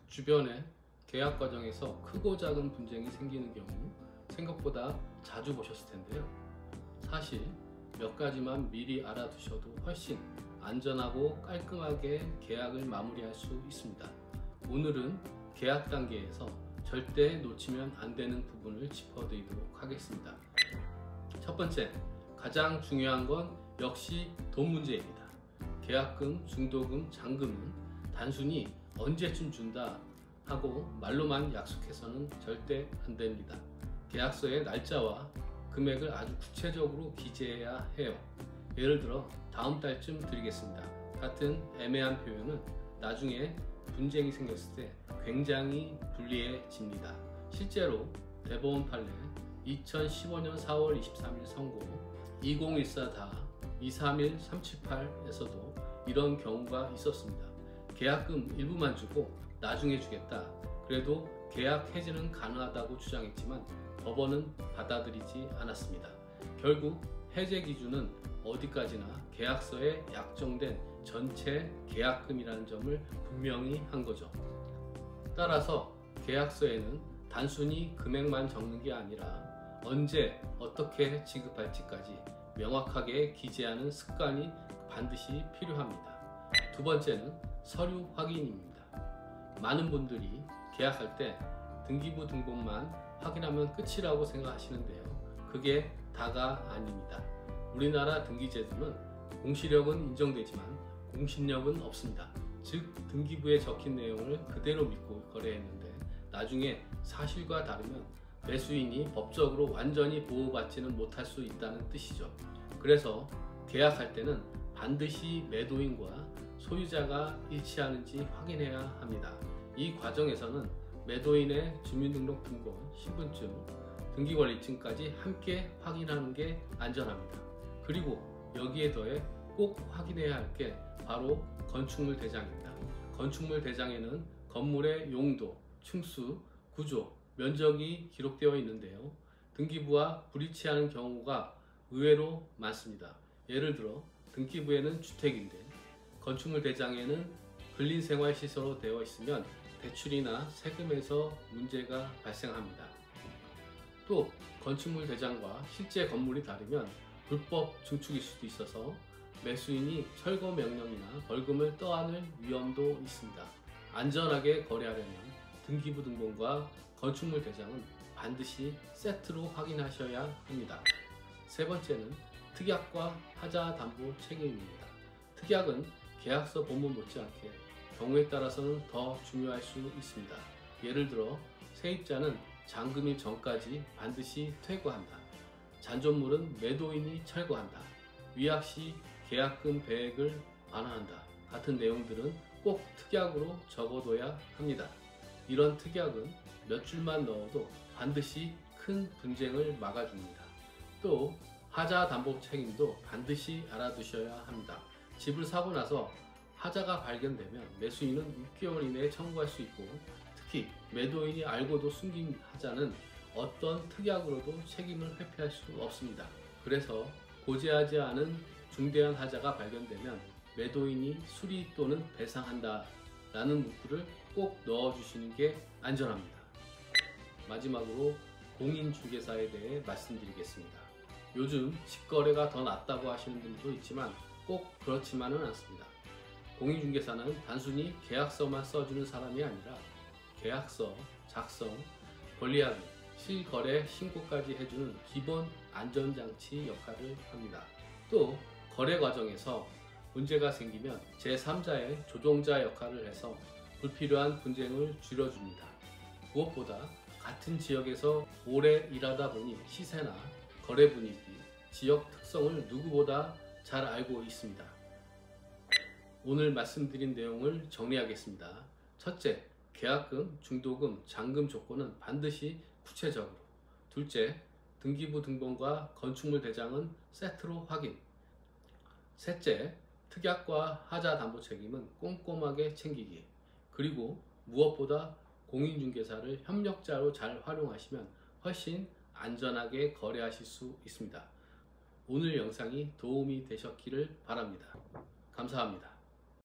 주변에 계약 과정에서 크고 작은 분쟁이 생기는 경우 생각보다 자주 보셨을 텐데요. 사실 몇 가지만 미리 알아두셔도 훨씬 안전하고 깔끔하게 계약을 마무리할 수 있습니다. 오늘은 계약 단계에서 절대 놓치면 안 되는 부분을 짚어드리도록 하겠습니다. 첫 번째, 가장 중요한 건 역시 돈 문제입니다. 계약금, 중도금, 잔금은 단순히 언제쯤 준다 하고 말로만 약속해서는 절대 안 됩니다. 계약서의 날짜와 금액을 아주 구체적으로 기재해야 해요. 예를 들어 다음 달쯤 드리겠습니다 같은 애매한 표현은 나중에 분쟁이 생겼을 때 굉장히 불리해집니다. 실제로 대법원 판례 2015년 4월 23일 선고 2014-231-378에서도 이런 경우가 있었습니다. 계약금 일부만 주고 나중에 주겠다. 그래도 계약 해지는 가능하다고 주장했지만 법원은 받아들이지 않았습니다. 결국 해제 기준은 어디까지나 계약서에 약정된 전체 계약금이라는 점을 분명히 한 거죠. 따라서 계약서에는 단순히 금액만 적는 게 아니라 언제 어떻게 지급할지까지 명확하게 기재하는 습관이 반드시 필요합니다. 두 번째는 서류 확인입니다. 많은 분들이 계약할 때 등기부 등본만 확인하면 끝이라고 생각하시는데요. 그게 다가 아닙니다. 우리나라 등기제도는 공시력은 인정되지만 공신력은 없습니다. 즉 등기부에 적힌 내용을 그대로 믿고 거래했는데 나중에 사실과 다르면 매수인이 법적으로 완전히 보호받지는 못할 수 있다는 뜻이죠. 그래서 계약할 때는 반드시 매도인과 소유자가 일치하는지 확인해야 합니다. 이 과정에서는 매도인의 주민등록등본, 신분증, 등기권리증까지 함께 확인하는 게 안전합니다. 그리고 여기에 더해 꼭 확인해야 할 게 바로 건축물 대장입니다. 건축물 대장에는 건물의 용도, 층수, 구조, 면적이 기록되어 있는데요. 등기부와 불일치하는 경우가 의외로 많습니다. 예를 들어 등기부에는 주택인데 건축물 대장에는 근린생활시설로 되어 있으면 대출이나 세금에서 문제가 발생합니다. 또 건축물 대장과 실제 건물이 다르면 불법 증축일 수도 있어서 매수인이 철거 명령이나 벌금을 떠안을 위험도 있습니다. 안전하게 거래하려면 등기부 등본과 건축물 대장은 반드시 세트로 확인하셔야 합니다. 세 번째는 특약과 하자 담보 책임입니다. 특약은 계약서 본문 못지않게 경우에 따라서는 더 중요할 수 있습니다. 예를 들어 세입자는 잔금일 전까지 반드시 퇴거한다. 잔존물은 매도인이 철거한다. 위약 시 계약금 배액을 반환한다. 같은 내용들은 꼭 특약으로 적어둬야 합니다. 이런 특약은 몇 줄만 넣어도 반드시 큰 분쟁을 막아줍니다. 또 하자 담보 책임도 반드시 알아두셔야 합니다. 집을 사고 나서 하자가 발견되면 매수인은 6개월 이내에 청구할 수 있고 특히 매도인이 알고도 숨긴 하자는 어떤 특약으로도 책임을 회피할 수 없습니다. 그래서 고지하지 않은 중대한 하자가 발견되면 매도인이 수리 또는 배상한다 라는 문구를 꼭 넣어주시는 게 안전합니다. 마지막으로 공인중개사에 대해 말씀드리겠습니다. 요즘 직거래가 더 낫다고 하시는 분들도 있지만 꼭 그렇지만은 않습니다. 공인중개사는 단순히 계약서만 써주는 사람이 아니라 계약서, 작성, 권리합의, 실거래 신고까지 해주는 기본 안전장치 역할을 합니다. 또 거래 과정에서 문제가 생기면 제3자의 조종자 역할을 해서 불필요한 분쟁을 줄여줍니다. 무엇보다 같은 지역에서 오래 일하다 보니 시세나 거래 분위기, 지역 특성을 누구보다 잘 알고 있습니다. 오늘 말씀드린 내용을 정리하겠습니다. 첫째, 계약금, 중도금, 잔금 조건은 반드시 구체적으로. 둘째, 등기부 등본과 건축물 대장은 세트로 확인. 셋째, 특약과 하자 담보 책임은 꼼꼼하게 챙기기. 그리고 무엇보다 공인중개사를 협력자로 잘 활용하시면 훨씬 안전하게 거래하실 수 있습니다. 오늘 영상이 도움이 되셨기를 바랍니다. 감사합니다.